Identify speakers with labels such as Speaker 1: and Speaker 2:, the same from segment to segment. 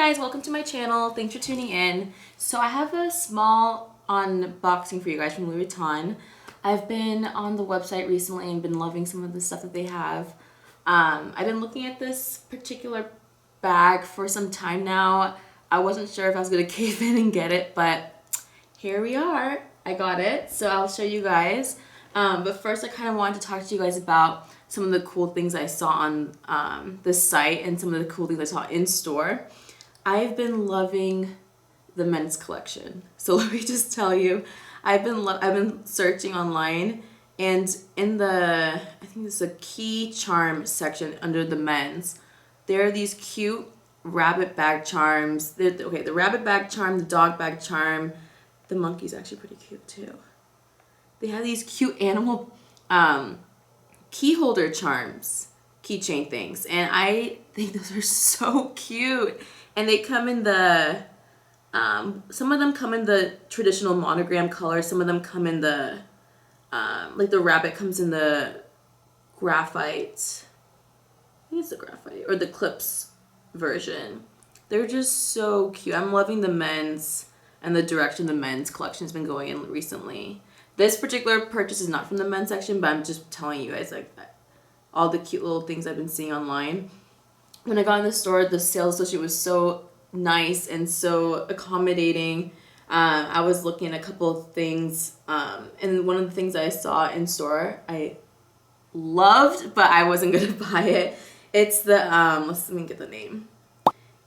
Speaker 1: guys, welcome to my channel. Thanks for tuning in. So I have a small unboxing for you guys from Louis Vuitton. I've been on the website recently and been loving some of the stuff that they have. I've been looking at this particular bag for some time now. I wasn't sure if I was going to cave in and get it, but here we are. I got it, so I'll show you guys. But first I kind of wanted to talk to you guys about some of the cool things I saw on the site and some of the cool things I saw in store. I've been loving the men's collection. So let me just tell you, I've been searching online, and in the, I think this is a key charm section under the men's, there are these cute rabbit bag charms. Okay, the rabbit bag charm, the dog bag charm, the monkey's actually pretty cute too. They have these cute animal key holder charms, keychain things, and I think those are so cute. And they come in the some of them come in the traditional monogram color, some of them come in the like the rabbit comes in the graphite, I think it's the graphite or the clips version. They're just so cute. I'm loving the men's and the direction the men's collection has been going in recently. This particular purchase is not from the men's section, but I'm just telling you guys like all the cute little things I've been seeing online. When I got in the store, the sales associate was so nice and so accommodating. I was looking at a couple of things, and one of the things I saw in store I loved, but I wasn't gonna buy it. It's the let me get the name.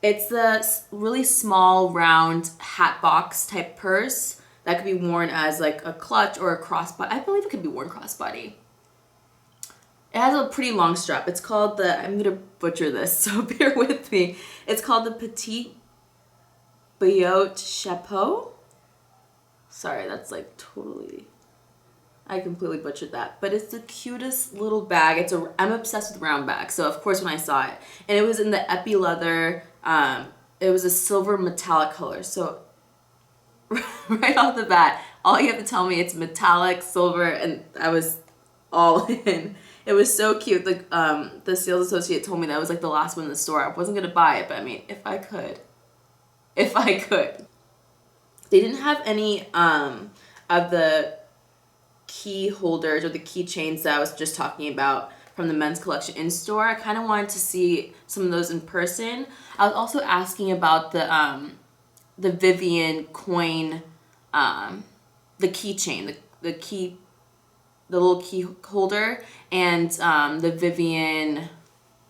Speaker 1: It's the really small round hat box type purse that could be worn as like a clutch or a crossbody. I believe it could be worn crossbody. It has a pretty long strap. It's called the, I'm gonna butcher this, so bear with me. It's called the Petit Boyot Chapeau. Sorry, that's like totally, I completely butchered that. But it's the cutest little bag. I'm obsessed with round bags, so of course when I saw it, and it was in the epi leather, it was a silver metallic color, so right off the bat, all you have to tell me it's metallic, silver, and I was all in. It was so cute. The sales associate told me that was like the last one in the store. I wasn't gonna buy it, but I mean, if I could. They didn't have any of the key holders or the keychains that I was just talking about from the men's collection in store. I kind of wanted to see some of those in person. I was also asking about the Vivienne coin, the keychain, the little key holder, and the Vivienne,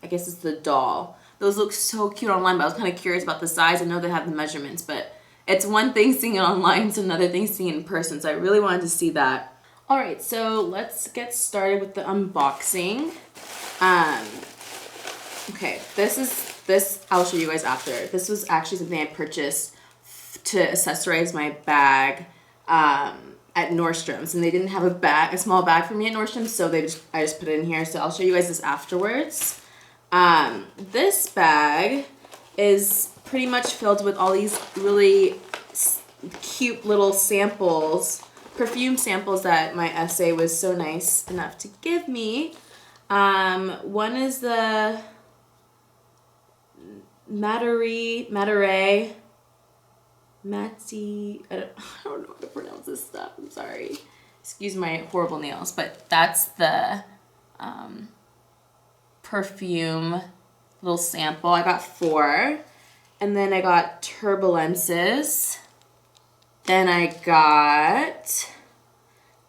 Speaker 1: I guess it's the doll. Those look so cute online, but I was kind of curious about the size. I know they have the measurements, but it's one thing seeing it online, it's another thing seeing it in person, so I really wanted to see that. All right, so let's get started with the unboxing. Okay, this I'll show you guys after. This was actually something I purchased to accessorize my bag at Nordstrom's, and they didn't have a small bag for me at Nordstrom's, so I just put it in here. So I'll show you guys this afterwards. This bag is pretty much filled with all these really cute little samples, perfume samples that my SA was so nice enough to give me. One is the Matty, I don't know how to pronounce this stuff. I'm sorry. Excuse my horrible nails, but that's the perfume little sample. I got 4. And then I got Turbulences. Then I got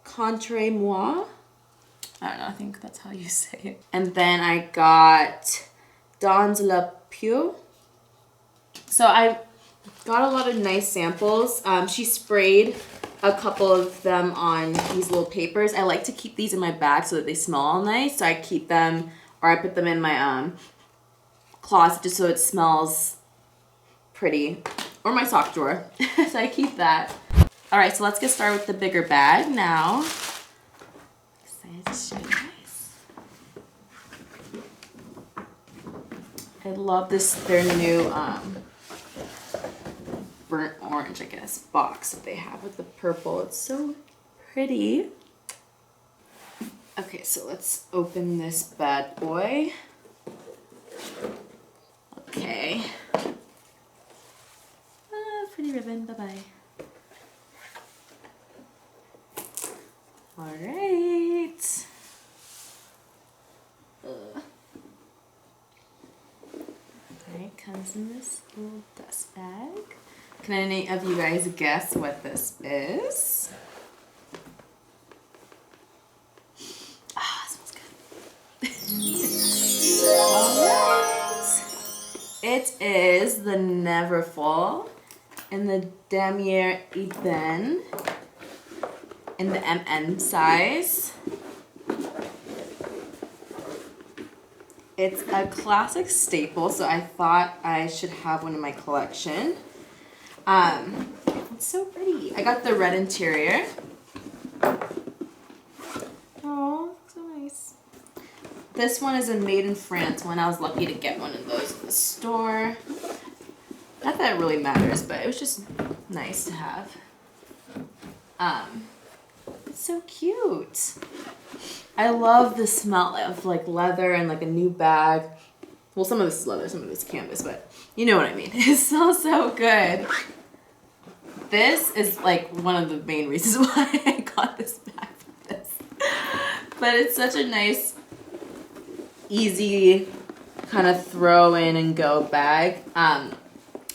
Speaker 1: Contre Moi. I don't know, I think that's how you say it. And then I got Dans la Peau. So I got a lot of nice samples. She sprayed a couple of them on these little papers. I like to keep these in my bag so that they smell all nice. So I keep them, or I put them in my closet just so it smells pretty. Or my sock drawer. So I keep that. All right, so let's get started with the bigger bag now. Excited to show you guys. I love their new burnt orange, I guess, box that they have with the purple. It's so pretty. Okay, so let's open this bad boy. Okay. pretty ribbon. Bye-bye. All right. Alright, comes in this little dust bag. Can any of you guys guess what this is? Ah, it smells good. Alright. It is the Neverfull in the Damier Ebene in the MM size. It's a classic staple, so I thought I should have one in my collection. It's so pretty. I got the red interior. Oh, so nice. This one is a made in France one. I was lucky to get one of those in the store. Not that it really matters, but it was just nice to have. It's so cute. I love the smell of like leather and like a new bag. Well, some of this is leather, some of it's canvas, but you know what I mean. It smells so good. This is like one of the main reasons why I got this bag for this. But it's such a nice, easy kind of throw in and go bag.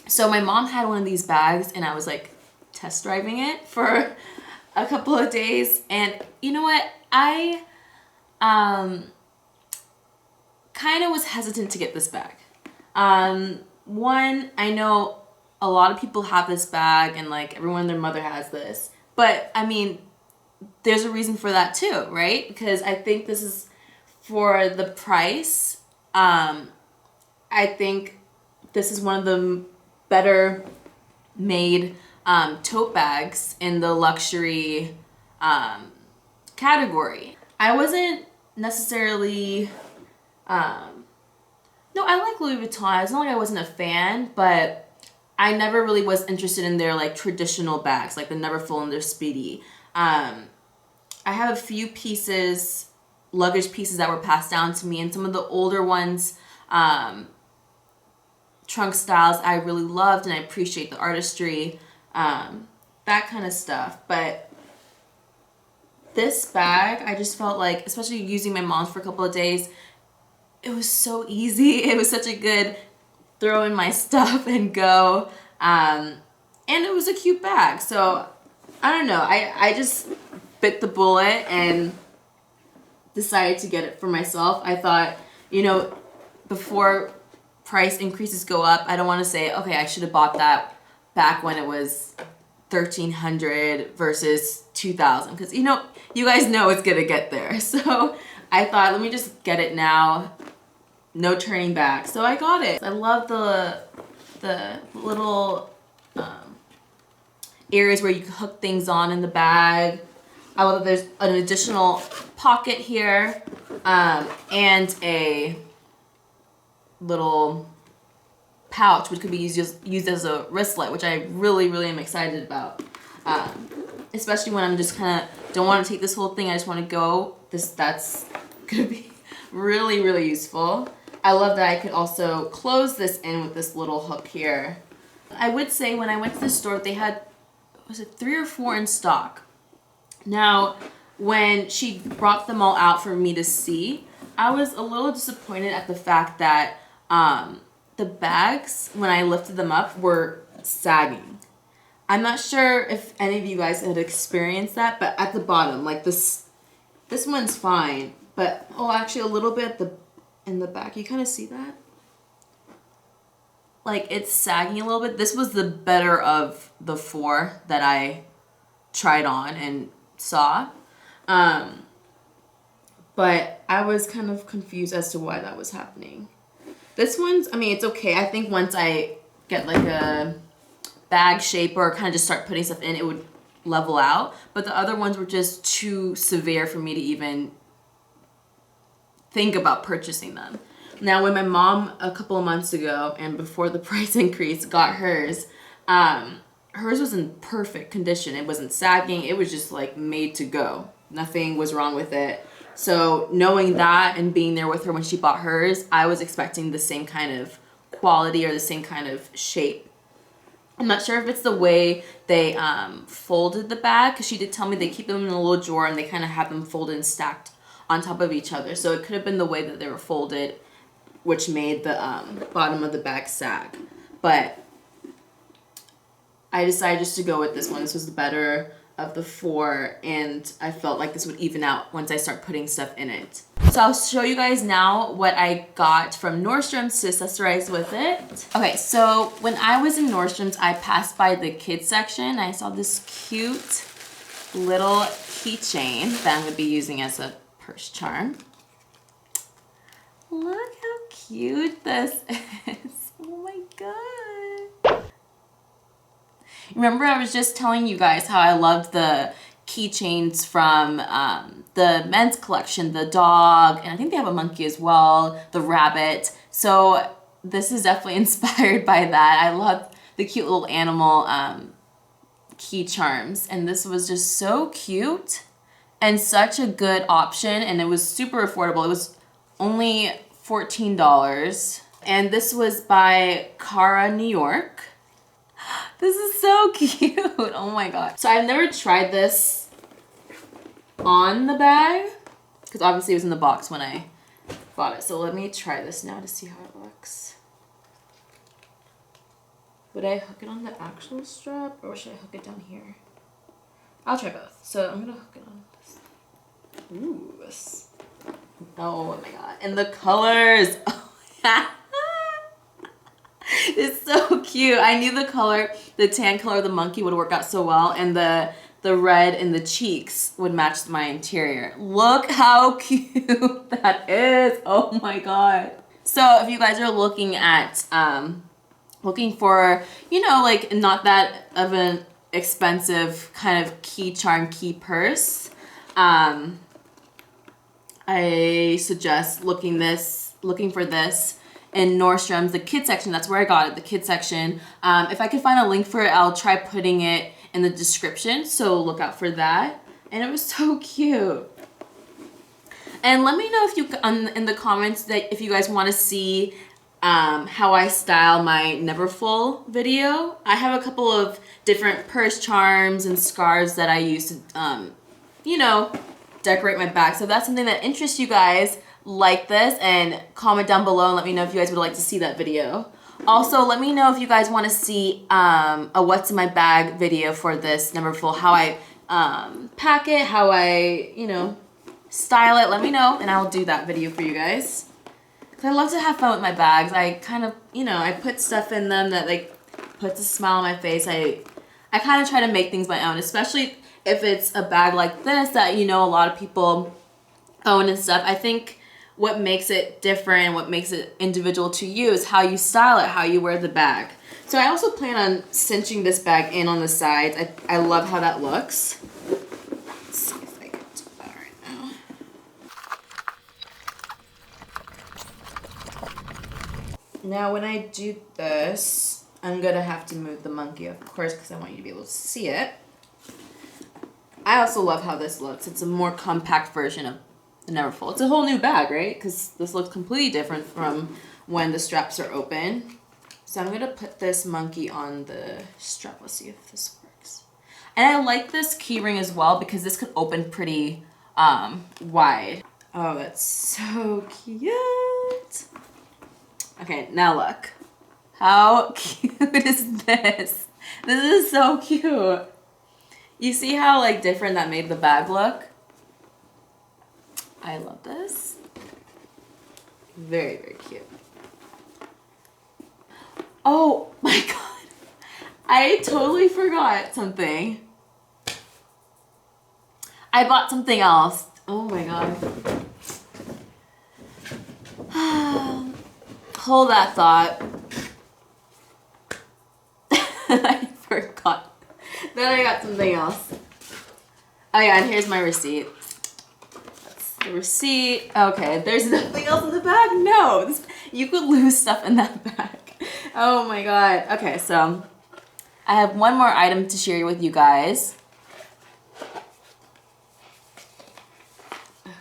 Speaker 1: So my mom had one of these bags and I was like test driving it for a couple of days. And you know what? I kind of was hesitant to get this bag. One, I know a lot of people have this bag and like everyone and their mother has this, but I mean, there's a reason for that too, right? Because I think this is for the price. I think this is one of the better made tote bags in the luxury category. I wasn't necessarily, no, I like Louis Vuitton. It's not like I wasn't a fan, but I never really was interested in their like traditional bags, like the Neverfull and their Speedy. I have a few pieces, luggage pieces that were passed down to me, and some of the older ones, trunk styles I really loved, and I appreciate the artistry, that kind of stuff. But this bag, I just felt like, especially using my mom's for a couple of days, it was so easy. It was such a good throw in my stuff and go. And it was a cute bag. So I don't know. I just bit the bullet and decided to get it for myself. I thought, you know, before price increases go up, I don't want to say, okay, I should have bought that back when it was $1,300 versus $2,000, because you know, you guys know it's gonna get there. So I thought, let me just get it now, no turning back. So I got it. I love the little areas where you can hook things on in the bag. I love that there's an additional pocket here, and a little pouch which could be used as a wristlet, which I really am excited about, especially when I'm just kind of don't want to take this whole thing, I just want to go. That's gonna be really useful. I love that I could also close this in with this little hook here. I would say when I went to the store, they had, was it 3 or 4 in stock. Now when she brought them all out for me to see, I was a little disappointed at the fact that the bags, when I lifted them up, were sagging. I'm not sure if any of you guys had experienced that, but at the bottom, like this one's fine, but oh, actually a little bit in the back, you kind of see that? Like it's sagging a little bit. This was the better of the 4 that I tried on and saw. But I was kind of confused as to why that was happening. This one's, I mean, it's okay. I think once I get like a bag shape or kind of just start putting stuff in, it would level out. But the other ones were just too severe for me to even think about purchasing them. Now, when my mom a couple of months ago and before the price increase got hers, hers was in perfect condition. It wasn't sagging. It was just like made to go. Nothing was wrong with it. So knowing that and being there with her when she bought hers, I was expecting the same kind of quality or the same kind of shape. I'm not sure if it's the way they folded the bag, because she did tell me they keep them in a little drawer and they kind of have them folded and stacked on top of each other. So it could have been the way that they were folded, which made the bottom of the bag sag. But I decided just to go with this one. This was the better of the 4, and I felt like this would even out once I start putting stuff in it. So I'll show you guys now what I got from Nordstrom's to accessorize with it. Okay, so when I was in Nordstrom's, I passed by the kids section. I saw this cute little keychain that I'm gonna be using as a purse charm. Look how cute this is. Oh my god. Remember I was just telling you guys how I loved the keychains from the men's collection, the dog, and I think they have a monkey as well, the rabbit. So this is definitely inspired by that. I love the cute little animal key charms, and this was just so cute and such a good option, and it was super affordable. It was only $14, and this was by Cara, New York. This is so cute. Oh my god. So I've never tried this on the bag, because obviously it was in the box when I bought it. So let me try this now to see how it looks. Would I hook it on the actual strap, or should I hook it down here? I'll try both. So I'm gonna hook it on this. Ooh, this. Oh my god. And the colors. Oh yeah. It's so cute. I knew the color, the tan color of the monkey would work out so well, and the red in the cheeks would match my interior. Look how cute that is. Oh my god. So if you guys are looking at looking for, you know, like not that of an expensive kind of key charm, key purse, I suggest looking for this in Nordstrom's, the kids section. That's where I got it, the kids section. If I can find a link for it, I'll try putting it in the description, so look out for that. And it was so cute. And let me know if you in the comments that if you guys want to see how I style my Neverfull video. I have a couple of different purse charms and scarves that I use to you know, decorate my bag. So if that's something that interests you guys, like this and comment down below and let me know if you guys would like to see that video. Also, let me know if you guys want to see a what's in my bag video for this Neverfull, how I pack it, how I, you know, style it. Let me know and I'll do that video for you guys. Cause I love to have fun with my bags. I kind of, you know, I put stuff in them that like puts a smile on my face. I kind of try to make things my own, especially if it's a bag like this that, you know, a lot of people own and stuff. I think what makes it different and what makes it individual to you is how you style it, how you wear the bag. So I also plan on cinching this bag in on the sides. I love how that looks. Let's see if I can do that right now. Now when I do this, I'm gonna have to move the monkey, of course, because I want you to be able to see it. I also love how this looks. It's a more compact version of the Neverfull. It's a whole new bag, right? Because this looks completely different from when the straps are open. So I'm gonna put this monkey on the strap. Let's see if this works. And I like this key ring as well because this could open pretty wide. Oh, that's so cute. Okay, now look. How cute is this? This is so cute. You see how like different that made the bag look? I love this. Very, very cute. Oh my god. I totally forgot something. I bought something else. Oh my god. Hold that thought. I forgot that I got something else. Oh yeah, and here's my receipt. The receipt. Okay, there's nothing else in the bag. No, you could lose stuff in that bag. Oh my god. Okay, so I have one more item to share with you guys. Okay.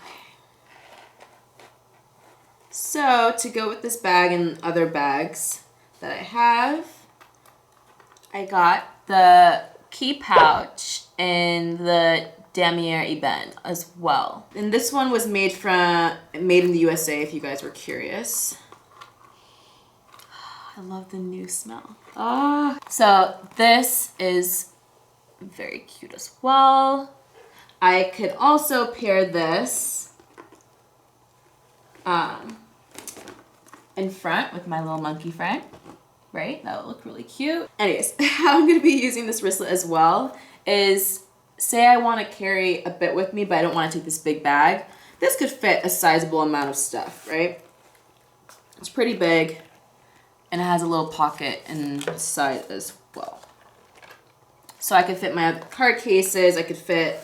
Speaker 1: So to go with this bag and other bags that I have, I got the key pouch in the Damier Ebene as well. And this one was made in the USA, if you guys were curious. I love the new smell. So this is very cute as well. I could also pair this in front with my little monkey friend, right? That would look really cute. Anyways, how I'm gonna be using this wristlet as well is, say I want to carry a bit with me, but I don't want to take this big bag. This could fit a sizable amount of stuff, right? It's pretty big, and it has a little pocket inside as well. So I could fit my other card cases, I could fit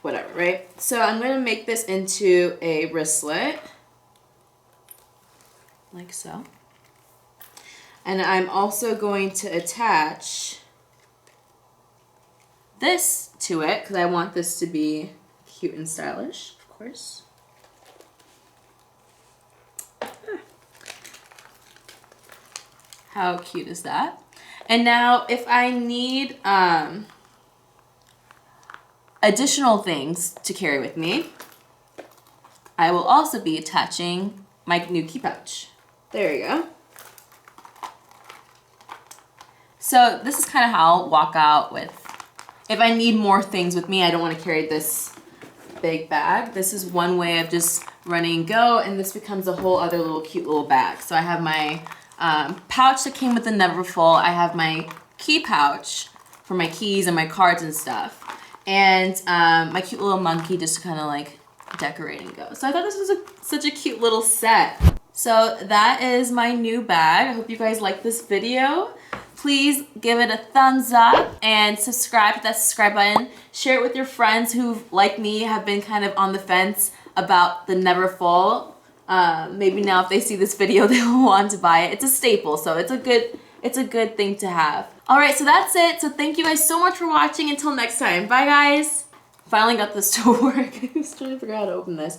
Speaker 1: whatever, right? So I'm gonna make this into a wristlet, like so. And I'm also going to attach this to it because I want this to be cute and stylish, of course. How cute is that? And now if I need additional things to carry with me, I will also be attaching my new key pouch. There you go. So this is kind of how I'll walk out with, if I need more things with me, I don't want to carry this big bag. This is one way of just running and go, and this becomes a whole other little cute little bag. So I have my pouch that came with the Neverfull. I have my key pouch for my keys and my cards and stuff. And my cute little monkey just to kind of like decorate and go. So I thought this was such a cute little set. So that is my new bag. I hope you guys like this video. Please give it a thumbs up and subscribe, hit that subscribe button. Share it with your friends who, like me, have been kind of on the fence about the Neverfull. Maybe now if they see this video, they'll want to buy it. It's a staple, so it's a good thing to have. All right, so that's it. So thank you guys so much for watching. Until next time. Bye, guys. Finally got this to work. I was trying to figure out how to open this.